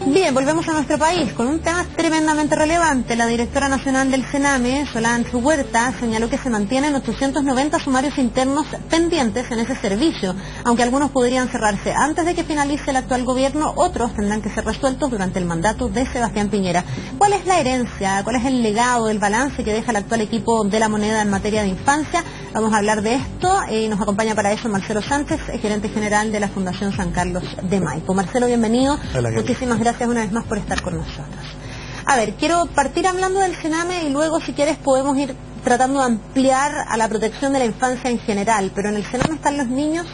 Bien, volvemos a nuestro país con un tema tremendamente relevante. La directora nacional del Sename, Solange Huerta, señaló que se mantienen 890 sumarios internos pendientes en ese servicio. Aunque algunos podrían cerrarse antes de que finalice el actual gobierno, otros tendrán que ser resueltos durante el mandato de Sebastián Piñera. ¿Cuál es la herencia, cuál es el legado, el balance que deja el actual equipo de la moneda en materia de infancia? Vamos a hablar de esto y nos acompaña para eso Marcelo Sánchez, gerente general de la Fundación San Carlos de Maipo. Marcelo, bienvenido. Hola, muchísimas gracias una vez más por estar con nosotros. A ver, quiero partir hablando del Sename y luego, si quieres, podemos ir tratando de ampliar a la protección de la infancia en general, pero en el Sename están los niños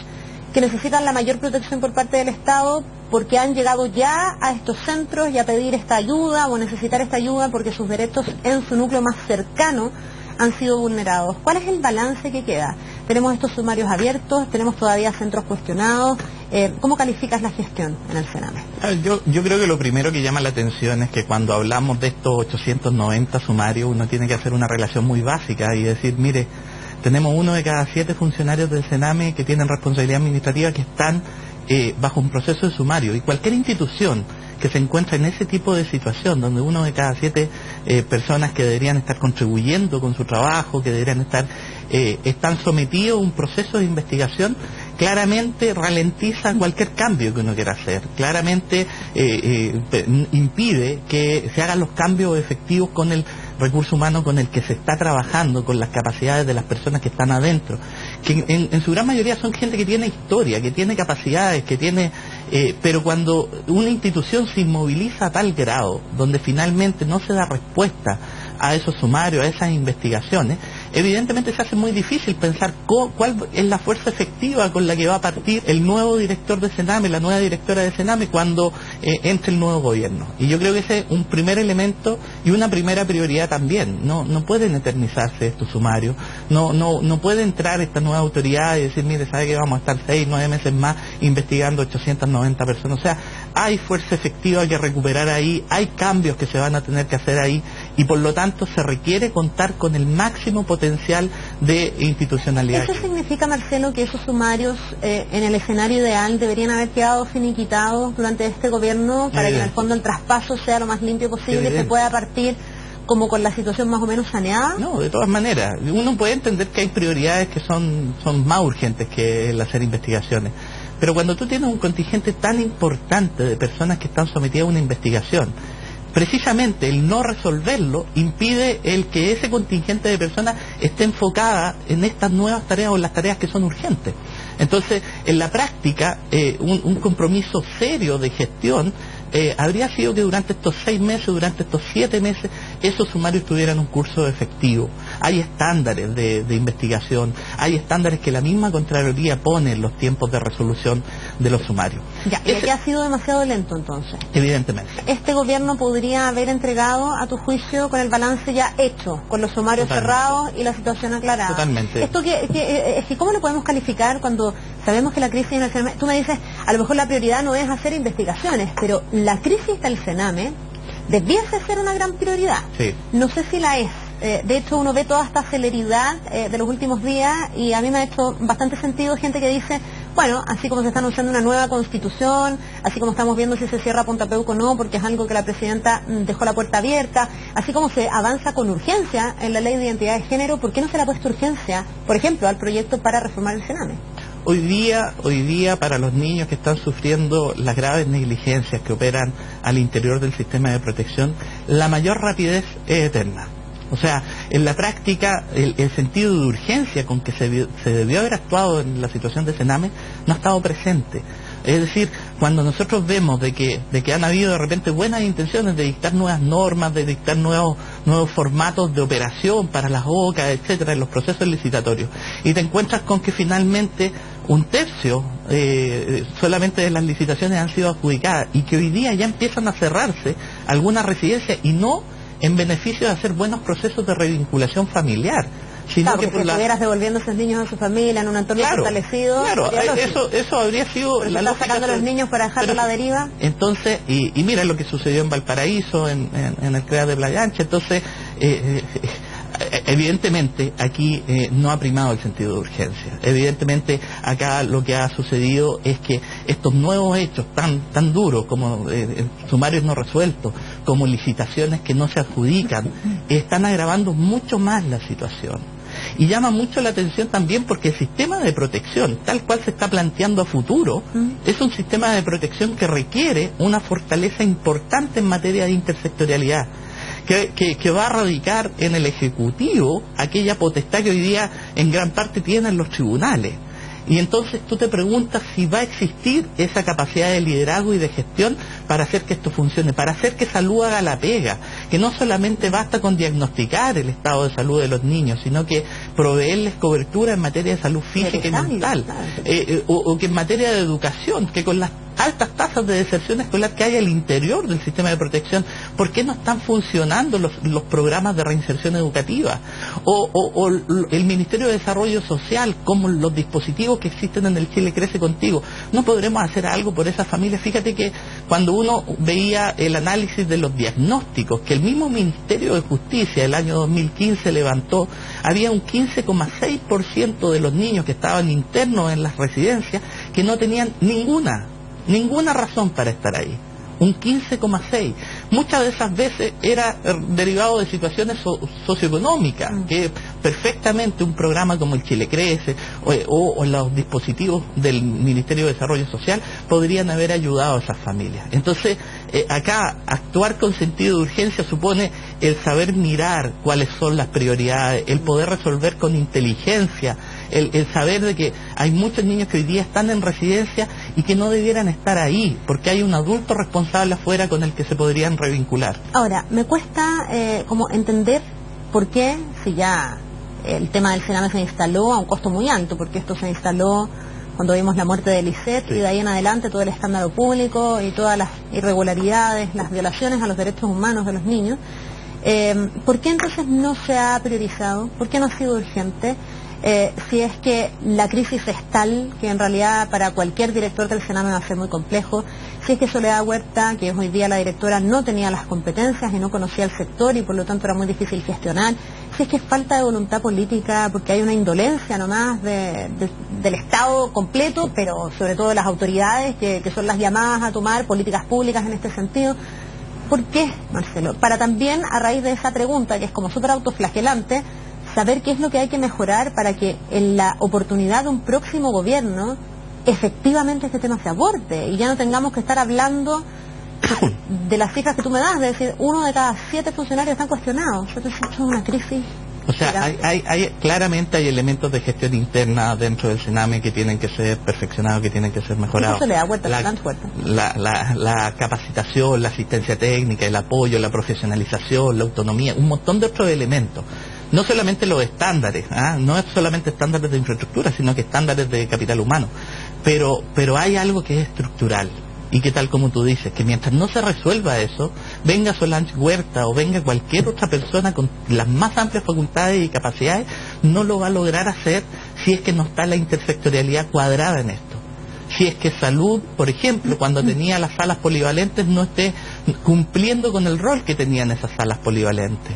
que necesitan la mayor protección por parte del Estado porque han llegado ya a estos centros y a pedir esta ayuda o necesitar esta ayuda porque sus derechos en su núcleo más cercano han sido vulnerados. ¿Cuál es el balance que queda? Tenemos estos sumarios abiertos, tenemos todavía centros cuestionados. ¿Cómo calificas la gestión en el Sename? Yo creo que lo primero que llama la atención es que cuando hablamos de estos 890 sumarios, uno tiene que hacer una relación muy básica y decir, mire, tenemos 1 de cada 7 funcionarios del Sename que tienen responsabilidad administrativa que están bajo un proceso de sumario, y cualquier institución que se encuentra en ese tipo de situación, donde 1 de cada 7 personas que deberían estar contribuyendo con su trabajo, que deberían estar, están sometidos a un proceso de investigación, claramente ralentiza cualquier cambio que uno quiera hacer, claramente impide que se hagan los cambios efectivos con el recurso humano con el que se está trabajando, con las capacidades de las personas que están adentro, que en su gran mayoría son gente que tiene historia, que tiene capacidades, que tiene... pero cuando una institución se inmoviliza a tal grado, donde finalmente no se da respuesta a esos sumarios, a esas investigaciones, evidentemente se hace muy difícil pensar cuál es la fuerza efectiva con la que va a partir el nuevo director de Sename, la nueva directora de Sename, cuando entre el nuevo gobierno. Y yo creo que ese es un primer elemento y una primera prioridad también. No pueden eternizarse estos sumarios, no puede entrar esta nueva autoridad y decir, mire, sabe que vamos a estar 6, 9 meses más investigando 890 personas. O sea, hay fuerza efectiva que recuperar ahí, hay cambios que se van a tener que hacer ahí, y por lo tanto se requiere contar con el máximo potencial de institucionalidad. ¿Eso significa, Marcelo, que esos sumarios en el escenario ideal deberían haber quedado finiquitados durante este gobierno para que en el fondo el traspaso sea lo más limpio posible, se pueda partir como con la situación más o menos saneada? No, de todas maneras. Uno puede entender que hay prioridades que son más urgentes que el hacer investigaciones. Pero cuando tú tienes un contingente tan importante de personas que están sometidas a una investigación, precisamente el no resolverlo impide el que ese contingente de personas esté enfocada en estas nuevas tareas o en las tareas que son urgentes. Entonces, en la práctica, un compromiso serio de gestión habría sido que durante estos 6 meses, durante estos 7 meses, esos sumarios tuvieran un curso efectivo. Hay estándares de investigación, hay estándares que la misma Contraloría pone en los tiempos de resolución de los sumarios. Ya, ¿y aquí ha sido demasiado lento entonces? Evidentemente. ¿Este gobierno podría haber entregado, a tu juicio, con el balance ya hecho, con los sumarios cerrados y la situación aclarada? Totalmente. Esto ¿cómo lo podemos calificar cuando sabemos que la crisis en el Sename, tú me dices, a lo mejor la prioridad no es hacer investigaciones, pero la crisis del Sename debiese ser una gran prioridad? Sí. No sé si la es. De hecho, uno ve toda esta celeridad de los últimos días y a mí me ha hecho bastante sentido gente que dice, bueno, así como se está anunciando una nueva constitución, así como estamos viendo si se cierra Punta Peuco o no, porque es algo que la presidenta dejó la puerta abierta, así como se avanza con urgencia en la ley de identidad de género, ¿por qué no se le ha puesto urgencia, por ejemplo, al proyecto para reformar el Sename? Hoy día, para los niños que están sufriendo las graves negligencias que operan al interior del sistema de protección, la mayor rapidez es eterna. O sea, en la práctica, el sentido de urgencia con que se debió haber actuado en la situación de Sename no ha estado presente. Es decir, cuando nosotros vemos de que han habido de repente buenas intenciones de dictar nuevas normas, de dictar nuevos formatos de operación para las OCA, etcétera, en los procesos licitatorios, y te encuentras con que finalmente 1/3 solamente de las licitaciones han sido adjudicadas, y que hoy día ya empiezan a cerrarse algunas residencias, y no en beneficio de hacer buenos procesos de revinculación familiar, sino claro, que si estuvieras devolviendo a esos niños a su familia en un entorno fortalecido. Claro, eso habría sido la lógica. Sacando a los niños para dejarlos a la deriva. Entonces, y mira lo que sucedió en Valparaíso, en el CREA de Playa Ancha. Entonces, Evidentemente aquí no ha primado el sentido de urgencia. Evidentemente acá lo que ha sucedido es que estos nuevos hechos tan duros como sumarios no resueltos, como licitaciones que no se adjudican, están agravando mucho más la situación. Y llama mucho la atención también porque el sistema de protección, tal cual se está planteando a futuro, es un sistema de protección que requiere una fortaleza importante en materia de intersectorialidad. Que va a radicar en el Ejecutivo aquella potestad que hoy día en gran parte tienen los tribunales. Y entonces tú te preguntas si va a existir esa capacidad de liderazgo y de gestión para hacer que esto funcione, para hacer que salud haga la pega, que no solamente basta con diagnosticar el estado de salud de los niños, sino que proveerles cobertura en materia de salud física y mental, o que en materia de educación, que con las altas tasas de deserción escolar que hay al interior del sistema de protección, ¿por qué no están funcionando los programas de reinserción educativa? O el Ministerio de Desarrollo Social, como los dispositivos que existen en el Chile Crece Contigo, ¿no podremos hacer algo por esas familias? Fíjate que cuando uno veía el análisis de los diagnósticos que el mismo Ministerio de Justicia el año 2015 levantó, había un 15,6% de los niños que estaban internos en las residencias que no tenían ninguna razón para estar ahí. Un 15,6. Muchas de esas veces era derivado de situaciones socioeconómicas, que perfectamente un programa como el Chile Crece o los dispositivos del Ministerio de Desarrollo Social podrían haber ayudado a esas familias. Entonces, acá actuar con sentido de urgencia supone el saber mirar cuáles son las prioridades, el poder resolver con inteligencia, el saber de que hay muchos niños que hoy día están en residencia y que no debieran estar ahí, porque hay un adulto responsable afuera con el que se podrían revincular. Ahora, me cuesta como entender por qué, si ya el tema del Sename se instaló a un costo muy alto, porque esto se instaló cuando vimos la muerte de Lisset, sí, y de ahí en adelante todo el escándalo público y todas las irregularidades, las violaciones a los derechos humanos de los niños, ¿por qué entonces no se ha priorizado? ¿Por qué no ha sido urgente? Si es que la crisis es tal que en realidad para cualquier director del Sename va a ser muy complejo, si es que Soledad Huerta, que es hoy día la directora, no tenía las competencias y no conocía el sector y por lo tanto era muy difícil gestionar, si es que es falta de voluntad política porque hay una indolencia nomás del Estado completo, pero sobre todo de las autoridades que son las llamadas a tomar políticas públicas en este sentido. ¿Por qué, Marcelo? Para también, a raíz de esa pregunta, que es como súper autoflagelante, saber qué es lo que hay que mejorar para que en la oportunidad de un próximo gobierno efectivamente este tema se aborde y ya no tengamos que estar hablando de las cifras que tú me das, de decir 1 de cada 7 funcionarios están cuestionados. Esto es una crisis. O sea, claramente hay elementos de gestión interna dentro del Sename que tienen que ser perfeccionados, que tienen que ser mejorados. Eso le da vuelta la capacitación, la asistencia técnica, el apoyo, la profesionalización, la autonomía, un montón de otros elementos. No solamente los estándares, no es solamente estándares de infraestructura, sino que estándares de capital humano. Pero hay algo que es estructural. Y que tal como tú dices, que mientras no se resuelva eso, venga Solange Huerta o venga cualquier otra persona con las más amplias facultades y capacidades, no lo va a lograr hacer si es que no está la intersectorialidad cuadrada en esto. Si es que salud, por ejemplo, cuando tenía las salas polivalentes, no esté cumpliendo con el rol que tenían esas salas polivalentes.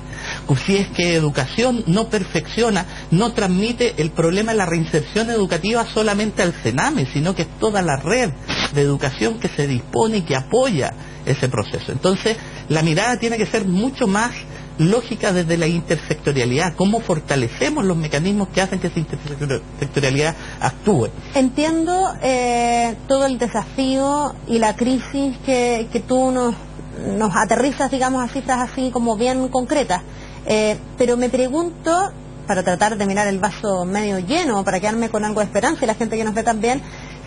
O si es que educación no perfecciona, no transmite el problema de la reinserción educativa solamente al Sename, sino que es toda la red de educación que se dispone y que apoya ese proceso. Entonces, la mirada tiene que ser mucho más lógica desde la intersectorialidad, cómo fortalecemos los mecanismos que hacen que esa intersectorialidad actúe. Entiendo todo el desafío y la crisis que tú nos aterrizas, digamos, a cifras así como bien concretas, pero me pregunto, para tratar de mirar el vaso medio lleno, para quedarme con algo de esperanza y la gente que nos ve también,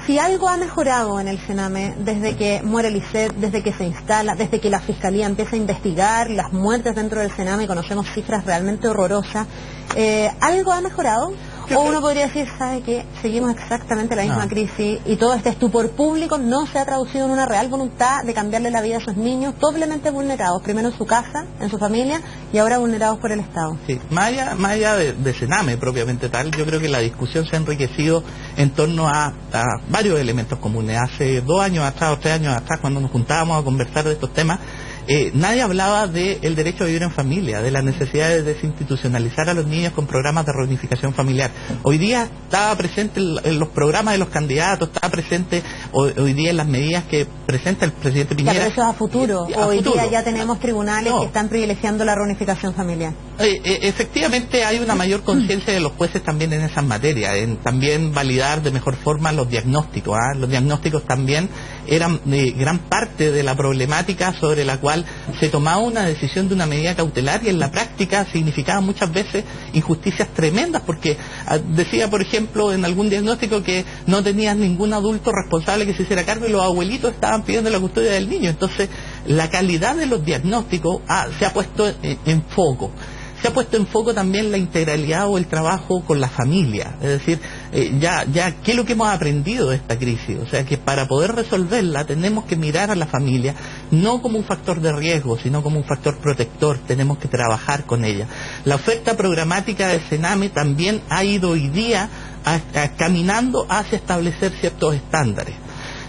si algo ha mejorado en el Sename desde que muere Lisset, desde que se instala, desde que la Fiscalía empieza a investigar las muertes dentro del Sename y conocemos cifras realmente horrorosas, ¿algo ha mejorado? O uno podría decir, ¿sabe qué? Seguimos exactamente la misma crisis y todo este estupor público no se ha traducido en una real voluntad de cambiarle la vida a esos niños doblemente vulnerados, primero en su casa, en su familia y ahora vulnerados por el Estado. Sí, más allá de Sename propiamente tal, yo creo que la discusión se ha enriquecido en torno a varios elementos comunes. Hace 2 años atrás o 3 años atrás, cuando nos juntábamos a conversar de estos temas, nadie hablaba del derecho a vivir en familia, de la necesidad de desinstitucionalizar a los niños con programas de reunificación familiar. Hoy día estaba presente en los programas de los candidatos, estaba presente hoy día en las medidas que presenta el presidente Piñera. Pero eso es a futuro. Hoy día ya tenemos tribunales que están privilegiando la reunificación familiar. Efectivamente hay una mayor conciencia de los jueces también en esas materias, en también validar de mejor forma los diagnósticos. Los diagnósticos también eran gran parte de la problemática sobre la cual se tomaba una decisión de una medida cautelar y en la práctica significaba muchas veces injusticias tremendas, porque decía, por ejemplo, en algún diagnóstico que no tenías ningún adulto responsable que se hiciera cargo y los abuelitos estaban pidiendo la custodia del niño. Entonces, la calidad de los diagnósticos se ha puesto en foco. Se ha puesto en foco también la integralidad o el trabajo con la familia. Es decir, ¿qué es lo que hemos aprendido de esta crisis? O sea, que para poder resolverla tenemos que mirar a la familia no como un factor de riesgo, sino como un factor protector. Tenemos que trabajar con ella. La oferta programática de Sename también ha ido hoy día caminando hacia establecer ciertos estándares.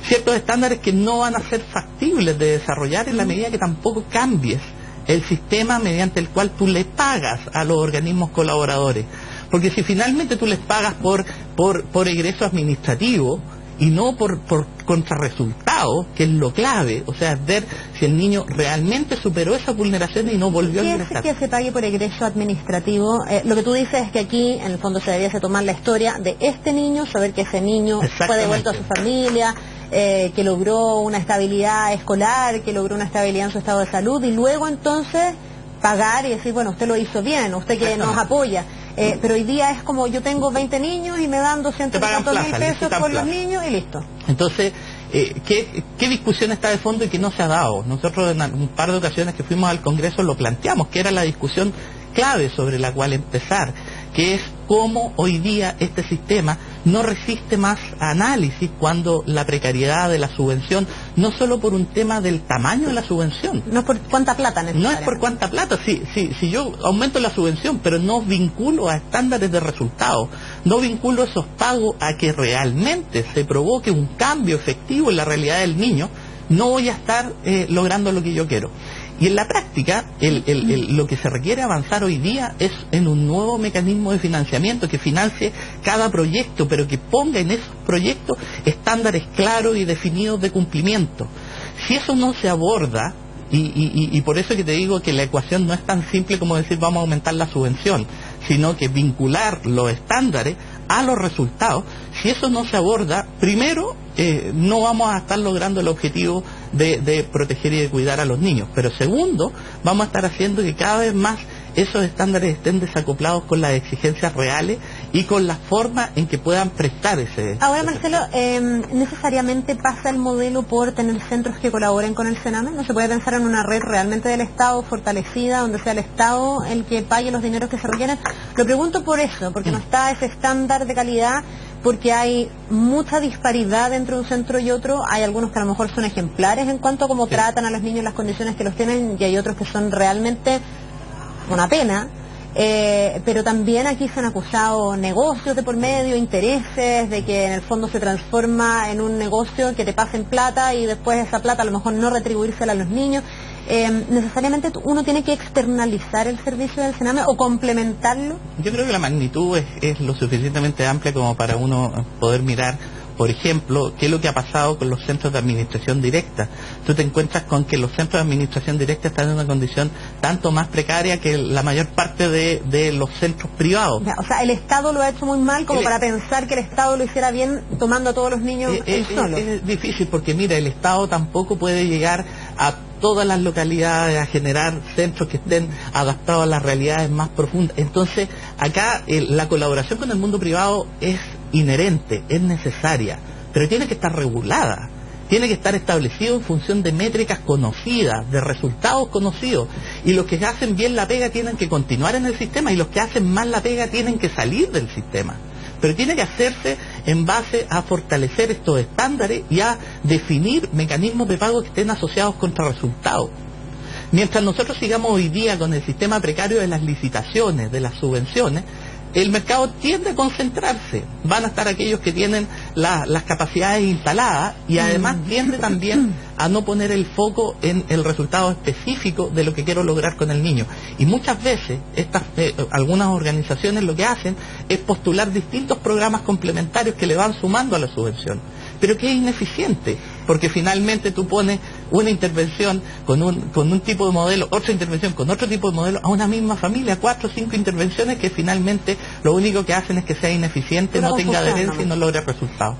Ciertos estándares que no van a ser factibles de desarrollar en la medida que tampoco cambies el sistema mediante el cual tú le pagas a los organismos colaboradores. Porque si finalmente tú les pagas por egreso administrativo y no por contrarresultado, que es lo clave, o sea, ver si el niño realmente superó esa vulneración y no volvió a ingresar. ¿Qué es que se pague por egreso administrativo? Lo que tú dices es que aquí, en el fondo, se debiese tomar la historia de este niño, saber que ese niño fue devuelto a su familia, que logró una estabilidad escolar, que logró una estabilidad en su estado de salud, y luego entonces pagar y decir, bueno, usted lo hizo bien, usted que nos apoya. Pero hoy día es como, yo tengo 20 niños y me dan 200.000 pesos por los niños y listo. Entonces, ¿qué discusión está de fondo y que no se ha dado? Nosotros en un par de ocasiones que fuimos al Congreso lo planteamos, que era la discusión clave sobre la cual empezar, que es cómo hoy día este sistema no resiste más análisis cuando la precariedad de la subvención, no solo por un tema del tamaño de la subvención. No es por cuánta plata necesariamente. No es por cuánta plata, si yo aumento la subvención, pero no vinculo a estándares de resultados, no vinculo esos pagos a que realmente se provoque un cambio efectivo en la realidad del niño, no voy a estar logrando lo que yo quiero. Y en la práctica, lo que se requiere avanzar hoy día es en un nuevo mecanismo de financiamiento que financie cada proyecto, pero que ponga en esos proyectos estándares claros y definidos de cumplimiento. Si eso no se aborda, y por eso que te digo que la ecuación no es tan simple como decir vamos a aumentar la subvención, sino que vincular los estándares a los resultados. Si eso no se aborda, primero no vamos a estar logrando el objetivo de proteger y de cuidar a los niños, pero segundo, vamos a estar haciendo que cada vez más esos estándares estén desacoplados con las exigencias reales y con la forma en que puedan prestar ese... Ahora, Marcelo, ¿necesariamente pasa el modelo por tener centros que colaboren con el Sename? ¿No se puede pensar en una red realmente del Estado fortalecida, donde sea el Estado el que pague los dineros que se requieren? Lo pregunto por eso, porque no está ese estándar de calidad, porque hay mucha disparidad entre un centro y otro. Hay algunos que a lo mejor son ejemplares en cuanto a cómo tratan a los niños, las condiciones que los tienen, y hay otros que son realmente una pena. Pero también aquí se han acusado negocios de por medio, intereses, de que en el fondo se transforma en un negocio que te pasen plata y después esa plata a lo mejor no retribuírsela a los niños. ¿Necesariamente uno tiene que externalizar el servicio del Sename o complementarlo? Yo creo que la magnitud es lo suficientemente amplia como para uno poder mirar, por ejemplo, qué es lo que ha pasado con los centros de administración directa. Tú te encuentras con que los centros de administración directa están en una condición tanto más precaria que la mayor parte de los centros privados. O sea, el Estado lo ha hecho muy mal como para pensar que el Estado lo hiciera bien tomando a todos los niños solo. Es difícil porque, mira, el Estado tampoco puede llegar a todas las localidades a generar centros que estén adaptados a las realidades más profundas. Entonces, acá la colaboración con el mundo privado es inherente, es necesaria, pero tiene que estar regulada, tiene que estar establecido en función de métricas conocidas, de resultados conocidos, y los que hacen bien la pega tienen que continuar en el sistema y los que hacen mal la pega tienen que salir del sistema. Pero tiene que hacerse en base a fortalecer estos estándares y a definir mecanismos de pago que estén asociados contra resultados. Mientras nosotros sigamos hoy día con el sistema precario de las licitaciones, de las subvenciones, el mercado tiende a concentrarse. Van a estar aquellos que tienen las capacidades instaladas y además tiende también a no poner el foco en el resultado específico de lo que quiero lograr con el niño. Y muchas veces algunas organizaciones lo que hacen es postular distintos programas complementarios que le van sumando a la subvención, pero que es ineficiente, porque finalmente tú pones una intervención con un tipo de modelo, otra intervención con otro tipo de modelo, a una misma familia, 4 o 5 intervenciones que finalmente lo único que hacen es que sea ineficiente, no tenga adherencia y no logre resultados.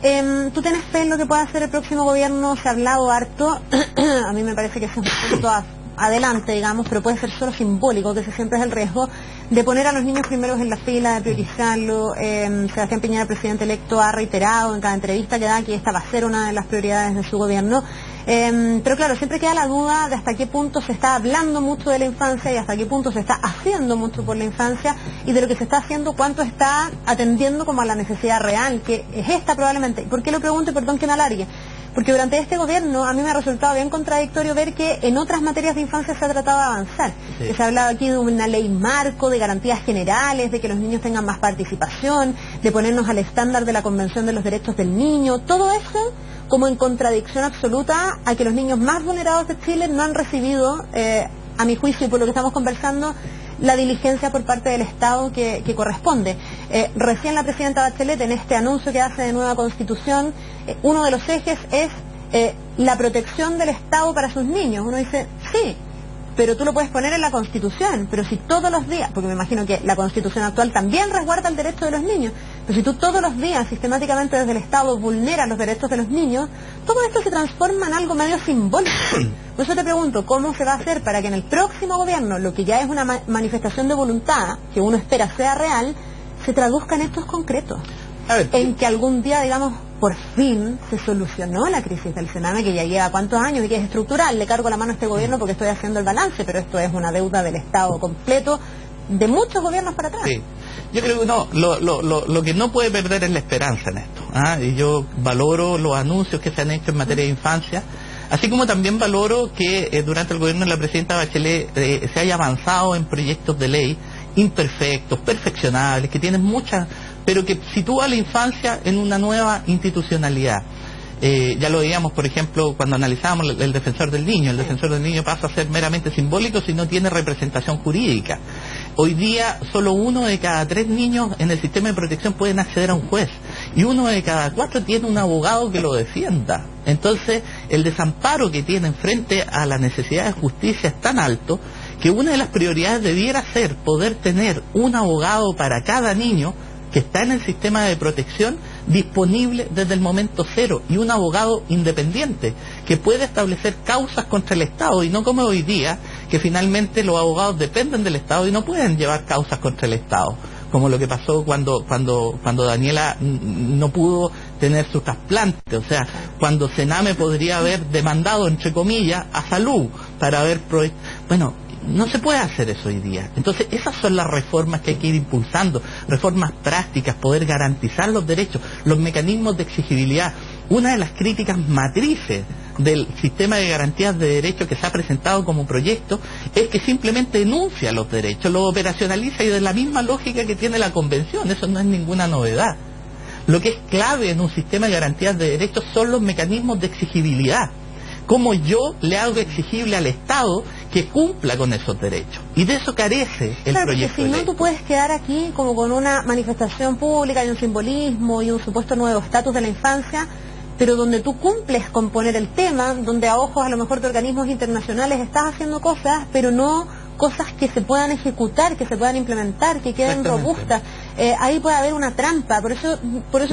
¿Tú tienes fe en lo que pueda hacer el próximo gobierno? Se ha hablado harto, a mí me parece que ese es un punto adelante, digamos, pero puede ser solo simbólico, que ese siempre es el riesgo, de poner a los niños primeros en la fila, de priorizarlo. Sebastián Piñera, presidente electo, ha reiterado en cada entrevista que da que esta va a ser una de las prioridades de su gobierno. Pero claro, siempre queda la duda de hasta qué punto se está hablando mucho de la infancia y hasta qué punto se está haciendo mucho por la infancia, y de lo que se está haciendo, cuánto está atendiendo como a la necesidad real, que es esta probablemente. ¿Por qué lo pregunto? Y perdón que me alargue. Porque durante este gobierno a mí me ha resultado bien contradictorio ver que en otras materias de infancia se ha tratado de avanzar. Sí. Que se ha hablado aquí de una ley marco, de garantías generales, de que los niños tengan más participación, de ponernos al estándar de la Convención de los Derechos del Niño. Todo eso como en contradicción absoluta a que los niños más vulnerados de Chile no han recibido, a mi juicio y por lo que estamos conversando, la diligencia por parte del Estado que corresponde. Recién la presidenta Bachelet, en este anuncio que hace de nueva Constitución, uno de los ejes es la protección del Estado para sus niños. Uno dice, sí, pero tú lo puedes poner en la Constitución, pero si todos los días, porque me imagino que la Constitución actual también resguarda el derecho de los niños, pero si tú todos los días sistemáticamente desde el Estado vulneras los derechos de los niños, todo esto se transforma en algo medio simbólico. Por eso te pregunto, ¿cómo se va a hacer para que en el próximo gobierno, lo que ya es una manifestación de voluntad, que uno espera sea real, se traduzca en hechos concretos? En que algún día, digamos, por fin se solucionó la crisis del Sename, que ya lleva cuántos años y que es estructural. Le cargo la mano a este gobierno porque estoy haciendo el balance, pero esto es una deuda del Estado completo de muchos gobiernos para atrás. Sí. Yo creo que no, lo que no puede perder es la esperanza en esto. Y yo valoro los anuncios que se han hecho en materia de infancia, así como también valoro que durante el gobierno de la presidenta Bachelet se haya avanzado en proyectos de ley imperfectos, perfeccionables, que tienen muchas, pero que sitúa a la infancia en una nueva institucionalidad. Ya lo veíamos, por ejemplo, cuando analizábamos el defensor del niño. El defensor del niño pasa a ser meramente simbólico si no tiene representación jurídica. Hoy día solo 1 de cada 3 niños en el sistema de protección pueden acceder a un juez, y 1 de cada 4 tiene un abogado que lo defienda. Entonces el desamparo que tienen frente a la necesidad de justicia es tan alto que una de las prioridades debiera ser poder tener un abogado para cada niño que está en el sistema de protección disponible desde el momento cero, y un abogado independiente que puede establecer causas contra el Estado, y no como hoy día, que finalmente los abogados dependen del Estado y no pueden llevar causas contra el Estado, como lo que pasó cuando Daniela no pudo tener su trasplante. O sea, cuando Sename podría haber demandado, entre comillas, a Salud para ver bueno, no se puede hacer eso hoy día. Entonces esas son las reformas que hay que ir impulsando, reformas prácticas, poder garantizar los derechos, los mecanismos de exigibilidad. Una de las críticas matrices del sistema de garantías de derechos que se ha presentado como proyecto es que simplemente enuncia los derechos, los operacionaliza, y de la misma lógica que tiene la Convención. Eso no es ninguna novedad. Lo que es clave en un sistema de garantías de derechos son los mecanismos de exigibilidad. Cómo yo le hago exigible al Estado que cumpla con esos derechos. Y de eso carece el proyecto. Si no, tú puedes quedar aquí como con una manifestación pública y un simbolismo y un supuesto nuevo estatus de la infancia, pero donde tú cumples con poner el tema, donde a ojos a lo mejor de organismos internacionales estás haciendo cosas, pero no cosas que se puedan ejecutar, que se puedan implementar, que queden robustas. Ahí puede haber una trampa. Por eso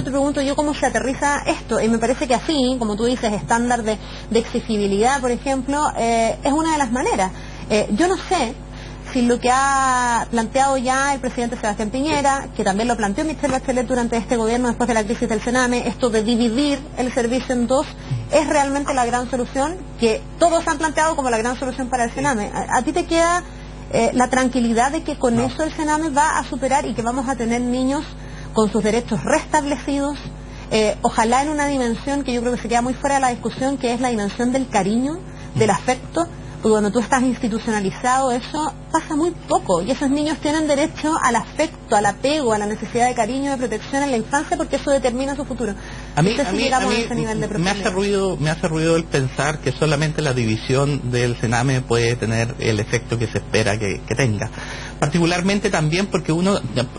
te pregunto yo cómo se aterriza esto, y me parece que así, como tú dices, estándar de exigibilidad, por ejemplo, es una de las maneras. Yo no sé si lo que ha planteado ya el presidente Sebastián Piñera, que también lo planteó Michelle Bachelet durante este gobierno después de la crisis del Sename, esto de dividir el servicio en dos, es realmente la gran solución, que todos han planteado como la gran solución para el Sename. ¿A ti te queda la tranquilidad de que con eso el Sename va a superar y que vamos a tener niños con sus derechos restablecidos, ojalá en una dimensión que yo creo que se queda muy fuera de la discusión, que es la dimensión del cariño, del afecto? Porque cuando tú estás institucionalizado, eso pasa muy poco, y esos niños tienen derecho al afecto, al apego, a la necesidad de cariño, de protección en la infancia, porque eso determina su futuro. A mí, No sé si llegamos a ese nivel de me hace profundidad. ruido el pensar que solamente la división del Sename puede tener el efecto que se espera que tenga. Particularmente también porque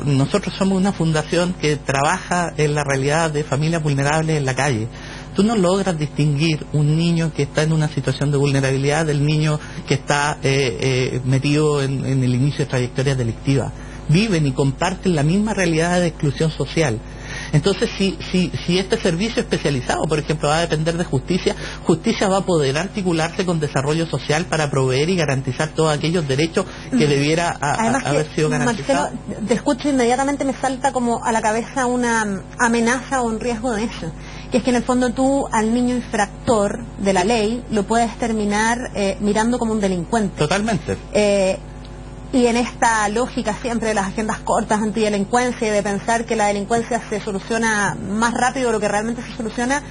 nosotros somos una fundación que trabaja en la realidad de familias vulnerables en la calle. Tú no logras distinguir un niño que está en una situación de vulnerabilidad del niño que está metido en el inicio de trayectorias delictivas. Viven y comparten la misma realidad de exclusión social. Entonces, si este servicio especializado, por ejemplo, va a depender de justicia va a poder articularse con desarrollo social para proveer y garantizar todos aquellos derechos que debiera haber sido garantizados. Marcelo, te escucho inmediatamente me salta como a la cabeza una amenaza o un riesgo de eso, que es que en el fondo tú al niño infractor de la ley lo puedes terminar mirando como un delincuente. Totalmente. Y en esta lógica siempre de las agendas cortas antidelincuencia y de pensar que la delincuencia se soluciona más rápido de lo que realmente se soluciona,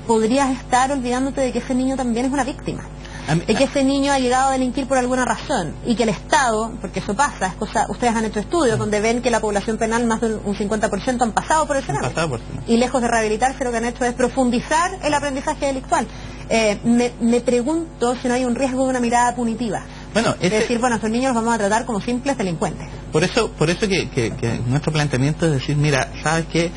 podrías estar olvidándote de que ese niño también es una víctima. De que ese niño ha llegado a delinquir por alguna razón y que el Estado, porque eso pasa, ustedes han hecho estudios donde ven que la población penal más de un 50% han pasado por el Sename. Y lejos de rehabilitarse lo que han hecho es profundizar el aprendizaje delictual. Me pregunto si no hay un riesgo de una mirada punitiva. Bueno, es decir, bueno, a estos niños los vamos a tratar como simples delincuentes. Por eso que nuestro planteamiento es decir, mira, ¿sabes qué?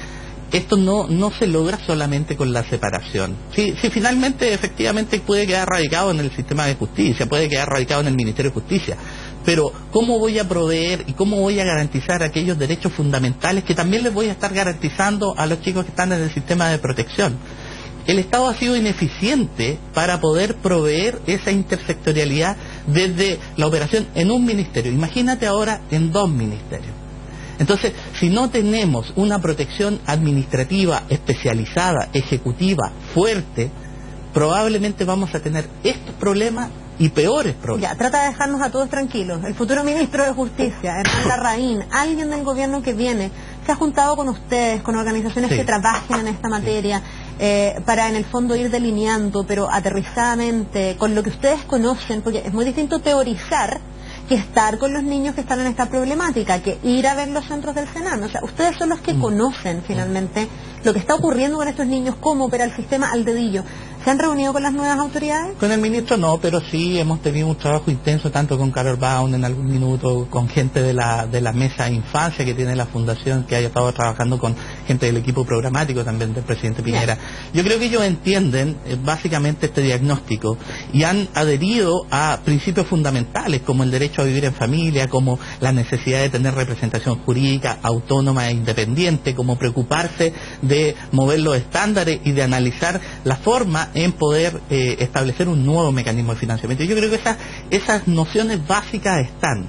Esto no se logra solamente con la separación. Si finalmente, efectivamente, puede quedar radicado en el sistema de justicia, puede quedar radicado en el Ministerio de Justicia, pero ¿cómo voy a proveer y cómo voy a garantizar aquellos derechos fundamentales que también les voy a estar garantizando a los chicos que están en el sistema de protección? El Estado ha sido ineficiente para poder proveer esa intersectorialidad desde la operación en un ministerio. Imagínate ahora en 2 ministerios. Entonces, si no tenemos una protección administrativa especializada, ejecutiva, fuerte, probablemente vamos a tener estos problemas y peores problemas. Ya, trata de dejarnos a todos tranquilos. El futuro ministro de Justicia, Hernán Larraín, alguien del gobierno que viene, se ha juntado con ustedes, con organizaciones que trabajen en esta materia, para en el fondo ir delineando, pero aterrizadamente, con lo que ustedes conocen, porque es muy distinto teorizar que estar con los niños que están en esta problemática, que ir a ver los centros del Sename. O sea, ustedes son los que conocen finalmente lo que está ocurriendo con estos niños, cómo opera el sistema al dedillo. ¿Se han reunido con las nuevas autoridades? Con el ministro no, pero sí hemos tenido un trabajo intenso, tanto con Carol Baum en algún minuto, con gente de la mesa de infancia que tiene la fundación, que haya estado trabajando con gente del equipo programático también del presidente Piñera. Yo creo que ellos entienden básicamente este diagnóstico y han adherido a principios fundamentales como el derecho a vivir en familia, como la necesidad de tener representación jurídica autónoma e independiente, como preocuparse de mover los estándares y de analizar la forma en poder establecer un nuevo mecanismo de financiamiento. Yo creo que esas nociones básicas están,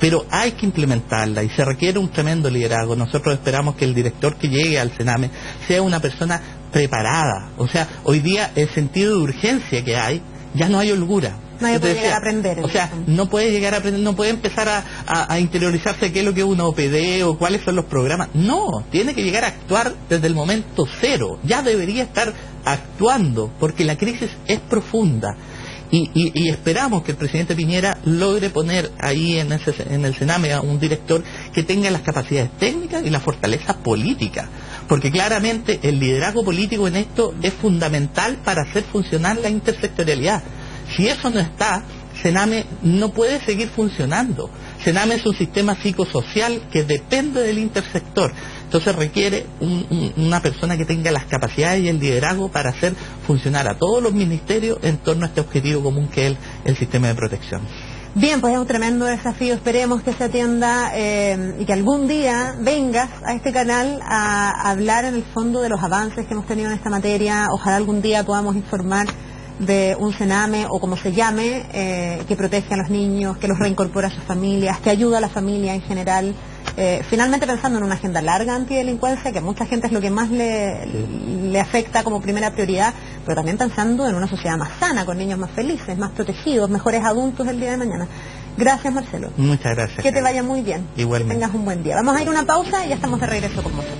pero hay que implementarlas y se requiere un tremendo liderazgo. Nosotros esperamos que el director que llegue al Sename sea una persona preparada. O sea, hoy día el sentido de urgencia que hay, ya no hay holgura. Nadie puede llegar a aprender. O sea, no puede llegar a aprender, no puede empezar a interiorizarse qué es lo que es una OPD o cuáles son los programas. No, tiene que llegar a actuar desde el momento cero. Ya debería estar actuando, porque la crisis es profunda. Y esperamos que el presidente Piñera logre poner ahí en el Sename a un director que tenga las capacidades técnicas y la fortaleza política. Porque claramente el liderazgo político en esto es fundamental para hacer funcionar la intersectorialidad. Si eso no está, Sename no puede seguir funcionando. Sename es un sistema psicosocial que depende del intersector. Entonces requiere una persona que tenga las capacidades y el liderazgo para hacer funcionar a todos los ministerios en torno a este objetivo común que es el sistema de protección. Bien, pues es un tremendo desafío. Esperemos que se atienda y que algún día vengas a este canal a hablar en el fondo de los avances que hemos tenido en esta materia. Ojalá algún día podamos informar de un Sename o como se llame, que protege a los niños, que los reincorpora a sus familias, que ayuda a la familia en general, finalmente pensando en una agenda larga antidelincuencia, que a mucha gente es lo que más le afecta como primera prioridad, pero también pensando en una sociedad más sana, con niños más felices, más protegidos, mejores adultos el día de mañana. Gracias, Marcelo. Muchas gracias. Que te vaya muy bien. Igualmente. Que tengas un buen día. Vamos a ir a una pausa y ya estamos de regreso con vosotros.